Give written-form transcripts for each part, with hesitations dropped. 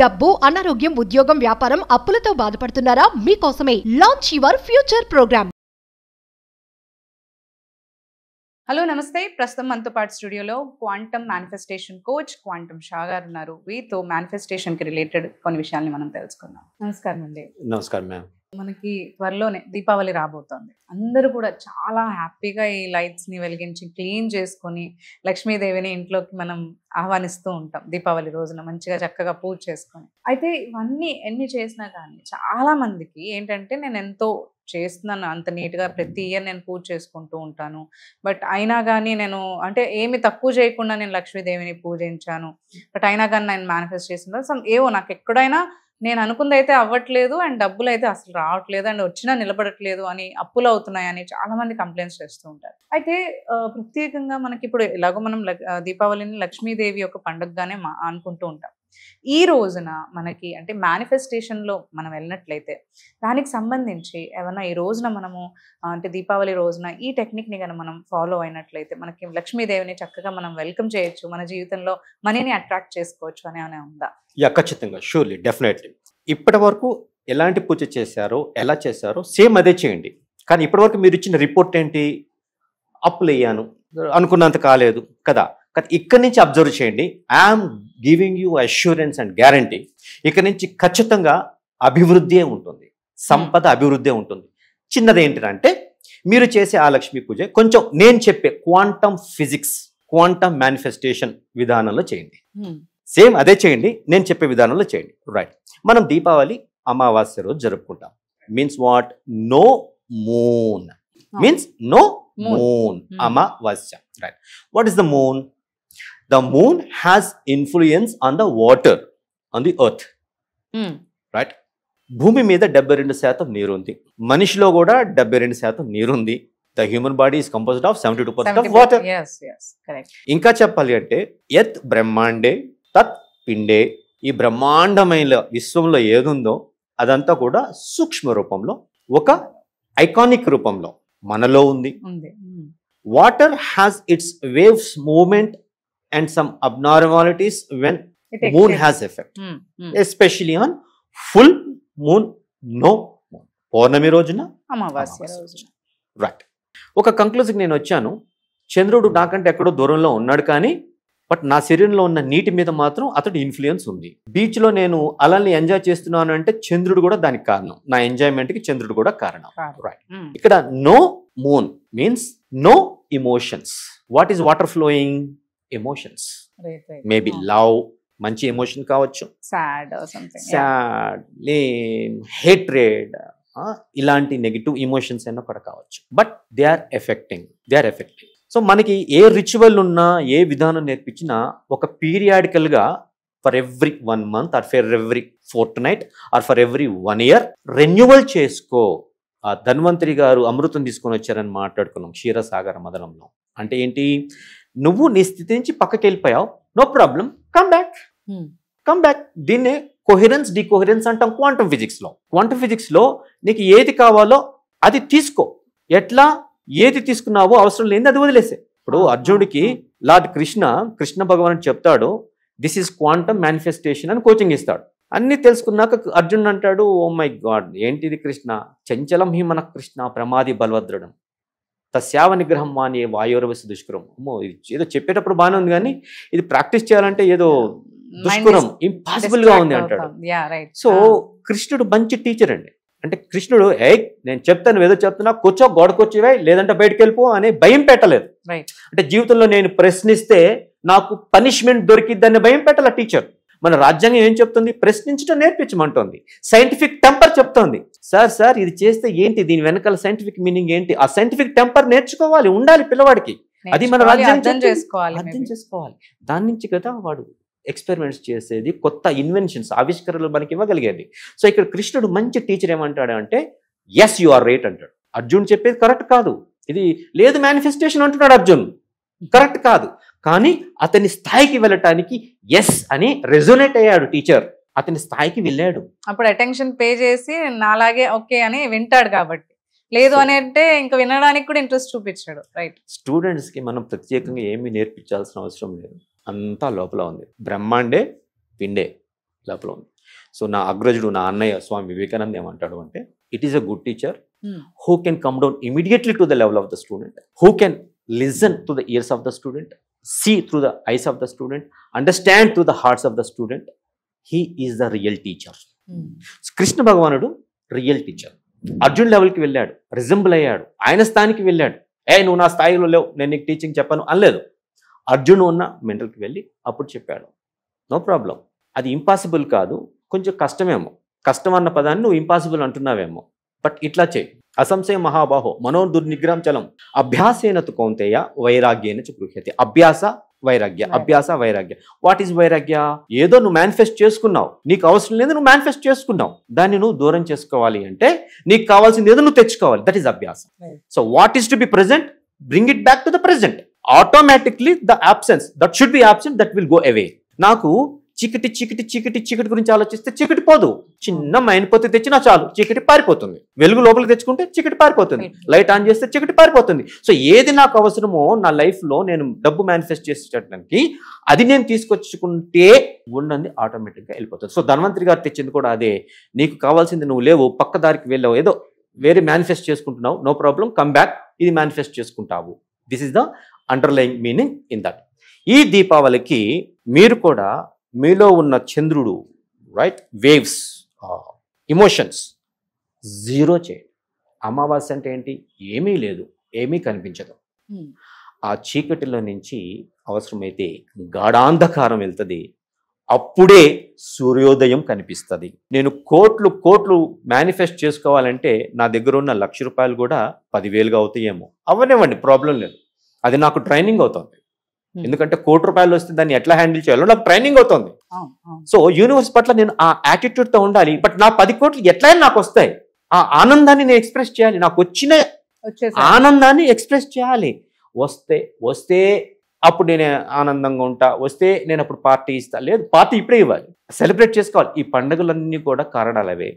డబ్బు, అనారోగ్యం, ఉద్యోగం, వ్యాపారం, అప్పులతో బాధపడుతున్నారా? మీకోసమే launch your future program. Hello నమస్తే. ప్రస్తుతం మనతో పాటు స్టూడియోలో quantum manifestation coach quantum Shah గారు ఉన్నారు. వీతో మేనిఫెస్టేషన్కి రిలేటెడ్ కొన్ని విషయాల్ని మనం తెలుసుకుందాం. నమస్కారం అండి. నమస్కారం మ్యామ్. మనకి త్వరలోనే దీపావళి రాబోతోంది. అందరూ కూడా చాలా హ్యాపీగా ఈ లైట్స్ని వెలిగించి క్లీన్ చేసుకొని లక్ష్మీదేవిని ఇంట్లోకి మనం ఆహ్వానిస్తూ ఉంటాం. దీపావళి రోజున మంచిగా చక్కగా పూజ చేసుకొని. అయితే ఇవన్నీ ఎన్ని చేసినా కానీ చాలా మందికి ఏంటంటే నేను ఎంతో చేస్తున్నాను, అంత నీట్గా ప్రతి ఇయర్ నేను పూజ చేసుకుంటూ ఉంటాను, బట్ అయినా కానీ నేను అంటే ఏమి తక్కువ చేయకుండా నేను లక్ష్మీదేవిని పూజించాను, బట్ అయినా కానీ నేను మేనిఫెస్ట్ చేసిన ఏవో నాకు ఎక్కడైనా నేను అనుకుంది అయితే అవ్వట్లేదు అండ్ డబ్బులు అయితే అసలు రావట్లేదు అండ్ వచ్చినా నిలబడట్లేదు అని, అప్పులు అవుతున్నాయని చాలామంది కంప్లైంట్స్ చేస్తూ ఉంటారు. అయితే ప్రత్యేకంగా మనకి ఇప్పుడు ఎలాగో మనం దీపావళిని లక్ష్మీదేవి యొక్క పండుగగానే అనుకుంటూ ఉంటాం. ఈ రోజున మనకి అంటే మేనిఫెస్టేషన్లో మనం వెళ్ళినట్లయితే దానికి సంబంధించి ఏమన్నా ఈ రోజున మనము అంటే దీపావళి రోజున ఈ టెక్నిక్ని కనుక మనం ఫాలో అయినట్లయితే మనకి లక్ష్మీదేవిని చక్కగా మనం వెల్కమ్ చేయొచ్చు, మన జీవితంలో మనీని అట్రాక్ట్ చేసుకోవచ్చు అని ఏమైనా ఉందా? ఖచ్చితంగా, షూర్లీ, డెఫినెట్లీ. ఇప్పటి వరకు ఎలాంటి పూజ చేశారో, ఎలా చేశారో సేమ్ అదే చేయండి. కానీ ఇప్పటివరకు మీరు ఇచ్చిన రిపోర్ట్ ఏంటి? అప్పులు వేయాను, అనుకున్నంత కాలేదు కదా. కానీ ఇక్కడి నుంచి అబ్జర్వ్ చేయండి. I'm giving you assurance and guarantee, ఇక్కడి నుంచి ఖచ్చితంగా అభివృద్ధి ఉంటుంది, సంపద అభివృద్ధి ఉంటుంది. చిన్నది ఏంటంటే మీరు చేసే ఆ లక్ష్మీ పూజ కొంచెం నేను చెప్పే క్వాంటమ్ ఫిజిక్స్, క్వాంటమ్ మేనిఫెస్టేషన్ విధానంలో చేయండి. సేమ్ అదే చేయండి, నేను చెప్పే విధానంలో చేయండి. రైట్. మనం దీపావళి అమావాస్య రోజు జరుపుకుంటాం. Means what? No moon. Means no moon. అమావాస్య. Right. What is the moon? The moon has influence on the water, on the earth. Right? భూమి మీద 72% నీరు ఉంది. మనిషిలో కూడా 72% నీరు ఉంది. The human body is composed of 72% of water. Yes, yes, correct. ఇంకా చెప్పాలి అంటే యత్ బ్రహ్మాండే తత్ పిండే, ఈ బ్రహ్మాండమైన విశ్వంలో ఏదుందో అదంతా కూడా సూక్ష్మ రూపంలో, ఒక ఐకానిక్ రూపంలో మనలో ఉంది. Water has its waves movement and some abnormalities when moon has effect, especially on full moon, no moon, పౌర్ణమి రోజున, అమావాస్య రోజున. రైట్. ఒక కంక్లూజన్కి నేను వచ్చాను. చంద్రుడు నాకంటే ఎక్కడో దూరంలో ఉన్నాడు, కానీ బట్ నా శరీరంలో ఉన్న నీటి మీద మాత్రం అతడు ఇన్ఫ్లుయెన్స్ ఉంది. బీచ్లో నేను అలల్ని ఎంజాయ్ చేస్తున్నాను అంటే చంద్రుడు కూడా దానికి కారణం, నా ఎంజాయ్మెంట్కి చంద్రుడు కూడా కారణం. రైట్. ఇక్కడ no moon means no emotions. What is water flowing? Emotions. Maybe love, మంచి ఎమోషన్ కావచ్చు, సాడ్, హేట్రేడ్, ఇలాంటి నెగిటివ్ ఎమోషన్స్ అయినా కూడా కావచ్చు. But they are affecting. So మనకి ఏ రిచువల్ ఉన్నా, ఏ విధానం నేర్పించినా ఒక పీరియాడికల్గా for every 1 month or for every fortnight or for every 1 year renewal చేసుకో. ఆ ధన్వంతరి గారు అమృతం తీసుకొని వచ్చారని మాట్లాడుకున్నాం క్షీరసాగర మదనంలో. అంటే ఏంటి? నువ్వు నీ స్థితి నుంచి పక్కకి వెళ్ళిపోయావు, నో ప్రాబ్లం, కమ్ బ్యాక్. దీన్నే కొహెరెన్స్, డికోహెరెన్స్ అంటాం క్వాంటమ్ ఫిజిక్స్లో. క్వాంటమ్ ఫిజిక్స్లో నీకు ఏది కావాలో అది తీసుకో. ఎట్లా? ఏది తీసుకున్నావో అవసరం లేని అది వదిలేసే. ఇప్పుడు అర్జునుడికి లార్డ్ కృష్ణ భగవాన్ చెప్తాడు, దిస్ ఈజ్ క్వాంటమ్ మేనిఫెస్టేషన్ అని కోచింగ్ ఇస్తాడు. అన్ని తెలుసుకున్నాక అర్జునుడు అంటాడు, ఓ మై గాడ్, ఏంటిది కృష్ణ? చంచలం హి మన కృష్ణ ప్రమాది బలవద్రుడం తస్యావ నిగ్రహం వాని వాయోరవసి దుష్కరం. ఏదో చెప్పేటప్పుడు బాగానే ఉంది, కానీ ఇది ప్రాక్టీస్ చేయాలంటే ఏదో దుష్కరం, ఇంపాసిబుల్ గా ఉంది అంటాడు. సో కృష్ణుడు మంచి టీచర్ అండి. అంటే కృష్ణుడు నేను చెప్తాను, ఏదో చెప్తున్నా, కూర్చో, గోడకొచ్చివే, లేదంటే బయటకు వెళ్ళిపో అనే భయం పెట్టలేదు. అంటే జీవితంలో నేను ప్రశ్నిస్తే నాకు పనిష్మెంట్ దొరికిద్దని భయం పెట్టాల టీచర్. మన రాజ్యాంగం ఏం చెప్తుంది? ప్రశ్నించడం నేర్పించమంటోంది. సైంటిఫిక్ టెంపర్ చెప్తోంది, సార్ ఇది చేస్తే ఏంటి, దీని వెనకాల సైంటిఫిక్ మీనింగ్ ఏంటి, ఆ సైంటిఫిక్ టెంపర్ నేర్చుకోవాలి, ఉండాలి పిల్లవాడికి. అది మన రాజ్యాంగం అర్థం చేసుకోవాలి. దాని నుంచి కదా వాడు ఎక్స్పెరిమెంట్స్ చేసేది, కొత్త ఇన్వెన్షన్స్, ఆవిష్కరణలు మనకి ఇవ్వగలిగేది. సో ఇక్కడ కృష్ణుడు మంచి టీచర్ ఏమంటాడు అంటే, ఎస్ యు ఆర్ రైట్ అంటాడు. అర్జున్ చెప్పేది కరెక్ట్ కాదు, ఇది లేదు మేనిఫెస్టేషన్ అంటున్నాడు అర్జున్, కరెక్ట్ కాదు. కానీ అతని స్థాయికి వెళ్ళటానికి ఎస్ అని రెజోనేట్ అయ్యాడు టీచర్, అతని స్థాయికి వెళ్ళాడు. అప్పుడు అటెన్షన్ పే చేసి నాలాగే ఓకే అని వింటాడు. కాబట్టి లేదు అని అంటే ఇంకా వినడానికి కూడా ఇంట్రెస్ట్ చూపించాడు. రైట్. స్టూడెంట్స్కి మనం ప్రత్యేకంగా ఏమీ నేర్పించాల్సిన అవసరం లేదు, అంతా లోపల ఉంది. బ్రహ్మాండే పిండే, లోపల ఉంది. సో నా అగ్రజుడు నా అన్నయ్య స్వామి వివేకానంద ఏమంటాడు అంటే, it is a good teacher who can come down immediately to the level of the student, who can listen to the ears of the student, see through the eyes of the student, understand through the hearts of the student. He is the real teacher. Krishna భగవానుడు real teacher. Arjun లెవెల్కి వెళ్ళాడు, resemble అయ్యాడు, ఆయన స్థాయికి వెళ్ళాడు. నువ్వు నా స్థాయిలో లేవు, నేను నీకు టీచింగ్ చెప్పను అనలేదు. అర్జున్ ఉన్న మెంటల్కి వెళ్ళి అప్పుడు చెప్పాడు, నో ప్రాబ్లం, అది ఇంపాసిబుల్ కాదు, కొంచెం కష్టమేమో, కష్టం అన్న పదాన్ని నువ్వు ఇంపాసిబుల్ అంటున్నావేమో, బట్ ఇట్లా చేయి. అసంశయ మహాబాహో మనోదుర్నిగ్రహం చలం అభ్యాసేన తు కౌంతేయ వైరాగ్యేన చ గృహ్యతే. అభ్యాస వైరాగ్య, అభ్యాస వైరాగ్య. వాట్ ఈజ్ వైరాగ్య? ఏదో నువ్వు మేనిఫెస్ట్ చేసుకున్నావు, నీకు అవసరం లేదు, నువ్వు మేనిఫెస్ట్ చేసుకున్నావు, దాన్ని నువ్వు దూరం చేసుకోవాలి అంటే నీకు కావాల్సింది ఏదో నువ్వు తెచ్చుకోవాలి. దట్ ఈస్ అభ్యాస. So what is to be present, bring it back to the present. Automatically the absence that should be absent that will go away. నాకు చీకటి చీకటి చీకటి చీకటి గురించి ఆలోచిస్తే చీకటి పోదు. చిన్న మైనపోతే తెచ్చినా చాలు, చీకటి పారిపోతుంది. వెలుగు లోపలికి తెచ్చుకుంటే చీకటి పారిపోతుంది, లైట్ ఆన్ చేస్తే చీకటి పారిపోతుంది. సో ఏది నాకు అవసరమో నా లైఫ్లో నేను డబ్బు మేనిఫెస్ట్ చేసేటడానికి అది నేను తీసుకొచ్చుకుంటే ఉన్నది ఆటోమేటిక్గా వెళ్ళిపోతుంది. సో ధన్వంతరి గారు తెచ్చింది కూడా అదే. నీకు కావాల్సింది నువ్వు లేవు, పక్క దారికి వెళ్ళావు, ఏదో వేరే మేనిఫెస్ట్ చేసుకుంటున్నావు, నో ప్రాబ్లం, కమ్ బ్యాక్, ఇది మేనిఫెస్ట్ చేసుకుంటావు. This is the underlying meaning in that. ఈ దీపావళికి మీరు కూడా మీలో ఉన్న చంద్రుడు, రైట్, వేవ్స్, ఇమోషన్స్ జీరో చేయండి. అమావాస్య అంటే ఏంటి? ఏమీ లేదు, ఏమీ కనిపించదు. ఆ చీకటిలో నుంచి అవసరమైతే గాఢాంధకారం వెళ్తుంది, అప్పుడే సూర్యోదయం కనిపిస్తుంది. నేను కోట్లు కోట్లు మేనిఫెస్ట్ చేసుకోవాలంటే నా దగ్గర ఉన్న ₹1,00,000 కూడా 10,000గా అవుతాయేమో, అవనివ్వండి, ప్రాబ్లం లేదు. అది నాకు ట్రైనింగ్ అవుతుంది. ఎందుకంటే ₹1,00,00,000 వస్తే దాన్ని ఎట్లా హ్యాండిల్ చేయాలో నాకు ట్రైనింగ్ అవుతుంది. సో యూనివర్స్ పట్ల నేను ఆ యాటిట్యూడ్తో ఉండాలి. బట్ నా 10 కోట్లు ఎట్లయినా నాకు వస్తాయి, ఆ ఆనందాన్ని నేను ఎక్స్ప్రెస్ చేయాలి. నాకు వచ్చిన ఆనందాన్ని ఎక్స్ప్రెస్ చేయాలి. వస్తే అప్పుడు నేను ఆనందంగా ఉంటా, వస్తే నేను అప్పుడు పార్టీ ఇస్తా. లేదు, పార్టీ ఇప్పుడే ఇవ్వాలి, సెలబ్రేట్ చేసుకోవాలి. ఈ పండుగలన్నీ కూడా కారణాలు అవే.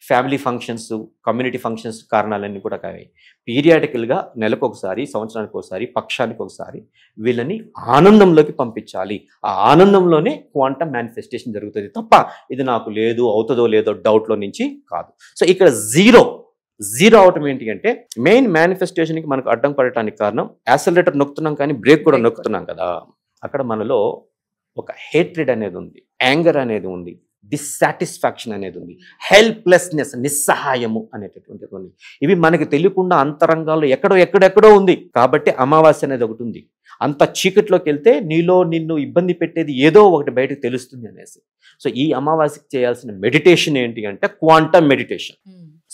ఫ్యామిలీ ఫంక్షన్స్, కమ్యూనిటీ ఫంక్షన్స్ కారణాలన్నీ కూడా కావే. పీరియాడికల్గా నెలకు ఒకసారి, సంవత్సరానికి ఒకసారి, పక్షానికి ఒకసారి వీళ్ళని ఆనందంలోకి పంపించాలి. ఆ ఆనందంలోనే క్వాంటమ్ మేనిఫెస్టేషన్ జరుగుతుంది తప్ప ఇది నాకు లేదు, అవుతుందో లేదో డౌట్లో నుంచి కాదు. సో ఇక్కడ జీరో అవటం ఏంటి అంటే, మెయిన్ మేనిఫెస్టేషన్కి మనకు అడ్డం పడటానికి కారణం యాక్సిలరేటర్ నొక్కుతున్నాం కానీ బ్రేక్ కూడా నొక్కుతున్నాం కదా. అక్కడ మనలో ఒక హేట్రెడ్ అనేది ఉంది, యాంగర్ అనేది ఉంది, డిస్సాటిస్ఫాక్షన్ అనేది ఉంది, హెల్ప్లెస్నెస్, నిస్సహాయము అనేటటువంటిది ఉంది. ఇవి మనకి తెలియకుండా అంతరంగాల్లో ఎక్కడెక్కడో ఉంది. కాబట్టి అమావాస్య అనేది ఒకటి ఉంది. అంత చీకట్లోకి వెళ్తే నీలో నిన్ను ఇబ్బంది పెట్టేది ఏదో ఒకటి బయటకు తెలుస్తుంది అనేసి. సో ఈ అమావాస్యకి చేయాల్సిన మెడిటేషన్ ఏంటి అంటే quantum meditation.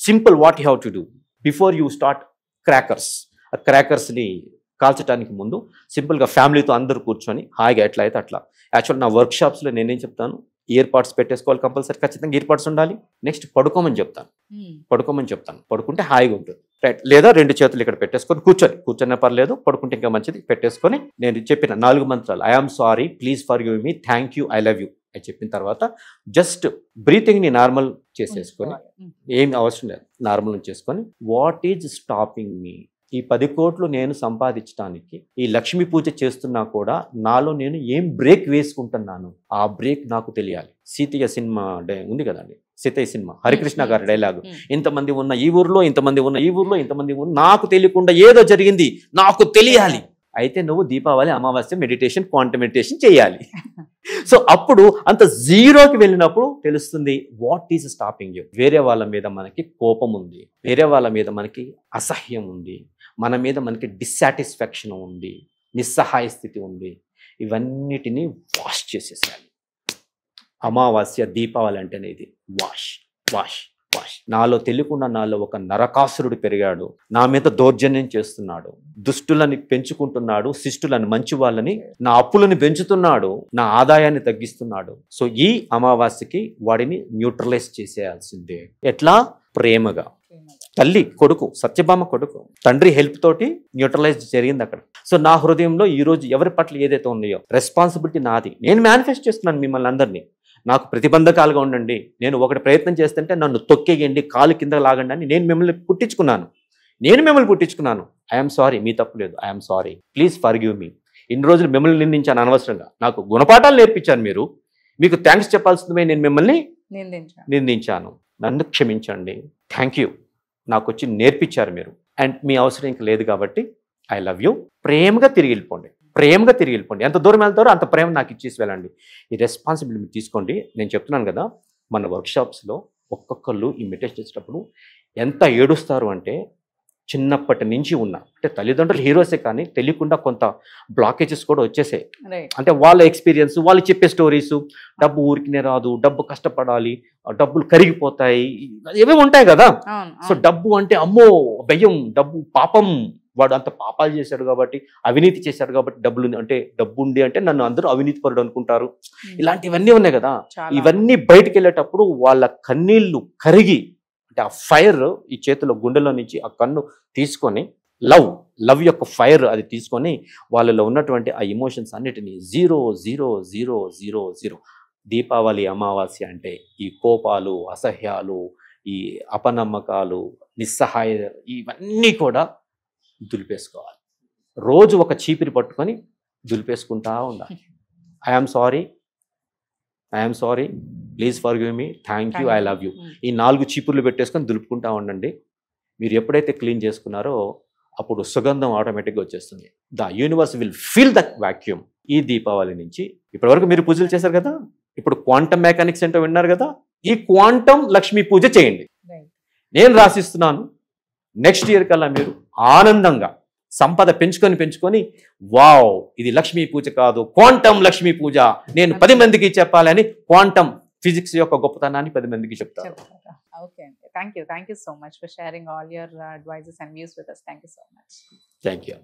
Simple, what you have to do before you start crackers. ఆ క్రాకర్స్ని కాల్చడానికి ముందు సింపుల్గా ఫ్యామిలీతో అందరూ కూర్చొని హాయిగా ఎట్లా అయితే అట్లా. యాక్చువల్ నా వర్క్షాప్స్లో నేనేం చెప్తాను, ఇయర్ పాడ్స్ పెట్టేసుకోవాలి, కంపల్సరీ ఖచ్చితంగా ఇయర్ పాడ్స్ ఉండాలి. నెక్స్ట్ పడుకోమని చెప్తాను, పడుకుంటే హాయిగా ఉంటుంది, రైట్. లేదా 2 చేతులు ఇక్కడ పెట్టేసుకొని కూర్చొని పర్లేదు, పడుకుంటే ఇంకా మంచిది. పెట్టేసుకొని నేను చెప్పిన 4 మంత్రాలు, I am sorry, please forgive me, thank you, I love you అని చెప్పిన తర్వాత జస్ట్ బ్రీతింగ్ని నార్మల్ చేసేసుకొని, ఏం అవసరం లేదు, నార్మల్ చేసుకొని, వాట్ ఈజ్ స్టాపింగ్ మీ? ఈ 10 కోట్లు నేను సంపాదించడానికి ఈ లక్ష్మీ పూజ చేస్తున్నా కూడా నాలో నేను ఏం బ్రేక్ వేసుకుంటున్నాను, ఆ బ్రేక్ నాకు తెలియాలి. సీతయ్య సినిమా ఉంది కదండి, సీతయ్య సినిమా, హరికృష్ణ గారి డైలాగు, ఇంతమంది ఉన్న ఈ ఊర్లో, ఇంతమంది ఉన్న ఈ ఊర్లో, ఇంతమంది ఉన్న, నాకు తెలియకుండా ఏదో జరిగింది, నాకు తెలియాలి. అయితే నువ్వు దీపావళి, అమావాస్య మెడిటేషన్, క్వాంటమ్ మెడిటేషన్ చేయాలి. సో అప్పుడు అంత జీరోకి వెళ్ళినప్పుడు తెలుస్తుంది వాట్ ఈజ్ స్టాపింగ్ యూ. వేరే వాళ్ళ మీద మనకి కోపం ఉంది, వేరే వాళ్ళ మీద మనకి అసహ్యం ఉంది, మన మీద మనకి డిస్సాటిస్ఫాక్షన్ ఉంది, నిస్సహాయ స్థితి ఉంది. ఇవన్నిటినీ వాష్ చేసేసాలి. అమావాస్య, దీపావళి అంటేనే ఇది వాష్. నాలో తెలియకుండా నాలో ఒక నరకాసురుడు పెరిగాడు, నా మీద దౌర్జన్యం చేస్తున్నాడు, దుష్టులని పెంచుకుంటున్నాడు, శిష్టులని, మంచి వాళ్ళని, నా అప్పులను పెంచుతున్నాడు, నా ఆదాయాన్ని తగ్గిస్తున్నాడు. సో ఈ అమావాస్యకి వాడిని న్యూట్రలైజ్ చేసేయాల్సిందే. ఎట్లా? ప్రేమగా. తల్లి కొడుకు, సత్యభామ కొడుకు, తండ్రి హెల్ప్ తోటి న్యూట్రలైజ్ జరిగింది అక్కడ. సో నా హృదయంలో ఈరోజు ఎవరి పట్ల ఏదైతే ఉన్నాయో రెస్పాన్సిబిలిటీ నాది. నేను మేనిఫెస్ట్ చేస్తున్నాను మిమ్మల్ని అందరినీ, నాకు ప్రతిబంధకాలుగా ఉండండి, నేను ఒకటి ప్రయత్నం చేస్తుంటే నన్ను తొక్కేయండి, కాలు కింద లాగండి అని నేను మిమ్మల్ని పుట్టించుకున్నాను. ఐఎమ్ సారీ, మీ తప్పు లేదు, I'm sorry, please forgive me. ఇన్ని రోజులు మిమ్మల్ని నిందించాను అనవసరంగా, నాకు గుణపాఠాలు నేర్పించాను మీరు, మీకు థ్యాంక్స్ చెప్పాల్సిందే నేను మిమ్మల్ని నిందించాను. నిందించాను, నన్ను క్షమించండి, థ్యాంక్ యూ, నాకు వచ్చి నేర్పించారు మీరు, అండ్ మీ అవసరం ఇంక లేదు కాబట్టి ఐ లవ్ యూ. ప్రేమగా తిరిగి వెళ్ళిపోండి, ప్రేమగా తిరిగి వెళ్ళిపోండి. ఎంత దూరం వెళ్తారో అంత ప్రేమ నాకు ఇచ్చేసి వెళ్ళండి. ఈ రెస్పాన్సిబిలిటీ మీరు తీసుకోండి. నేను చెప్తున్నాను కదా, మన వర్క్షాప్స్లో ఒక్కొక్కళ్ళు ఈ మెడిటేషన్ చేసేటప్పుడు ఎంత ఏడుస్తారు అంటే, చిన్నప్పటి నుంచి ఉన్న అంటే తల్లిదండ్రులు హీరోసే కానీ తెలియకుండా కొంత బ్లాకేజెస్ కూడా వచ్చేసాయి. రైట్. అంటే వాళ్ళ ఎక్స్పీరియన్స్, వాళ్ళు చెప్పే స్టోరీస్, డబ్బు ఊరికినే రాదు, డబ్బు కష్టపడాలి, డబ్బులు కరిగిపోతాయి, ఏవేవి ఉంటాయి కదా. అవును, సో డబ్బు అంటే అమ్మో భయం, డబ్బు పాపం, వాడు అంత పాపాలు చేశాడు కాబట్టి, అవినీతి చేశాడు కాబట్టి డబ్బులు అంటే డబ్బు ఉంది అంటే నన్ను అందరూ అవినీతి పరుడు అనుకుంటారు. ఇలాంటివన్నీ ఉన్నాయి కదా. చాలా. ఇవన్నీ బయటకు వెళ్ళేటప్పుడు వాళ్ళ కన్నీళ్లు కరిగి, అంటే ఆ ఫైర్ ఈ చేతిలో గుండెలో నుంచి ఆ కన్ను తీసుకొని, లవ్ యొక్క ఫైర్ అది తీసుకొని వాళ్ళలో ఉన్నటువంటి ఆ ఎమోషన్స్ అన్నిటినీ 0 దీపావళి అమావాస్య అంటే ఈ కోపాలు, అసహ్యాలు, ఈ అపనమ్మకాలు, నిస్సహాయ, ఇవన్నీ కూడా దులిపేసుకోవాలి. రోజు ఒక చీపిరి పట్టుకొని దులిపేసుకుంటా ఉండాలి. I'm sorry, please forgive me, thank you, I love you. ఈ 4 చీపుర్లు పెట్టేసుకొని దులుపుకుంటా ఉండండి. మీరు ఎప్పుడైతే క్లీన్ చేసుకున్నారో అప్పుడు సుగంధం ఆటోమేటిక్గా వచ్చేస్తుంది. The universe will feel that vacuum. ఈ దీపావళి నుంచి ఇప్పటివరకు మీరు పూజలు చేశారు కదా, ఇప్పుడు క్వాంటమ్ మెకానిక్స్ ఏంటో విన్నారు కదా, ఈ క్వాంటమ్ లక్ష్మీ పూజ చేయండి. నేను రాసిస్తున్నాను, నెక్స్ట్ ఇయర్ కల్లా మీరు ఆనందంగా సంపద పెంచుకొని వావ్ ఇది లక్ష్మీ పూజ కాదు, క్వాంటమ్ లక్ష్మీ పూజ, నేను 10 మందికి చెప్పాలని క్వాంటమ్ ఫిజిక్స్ యొక్క గొప్పతనాన్ని 10 మందికి చెప్తాను. ఓకే అండి, thank you so much for sharing all your advices and views with us. Thank you so much. Thank you.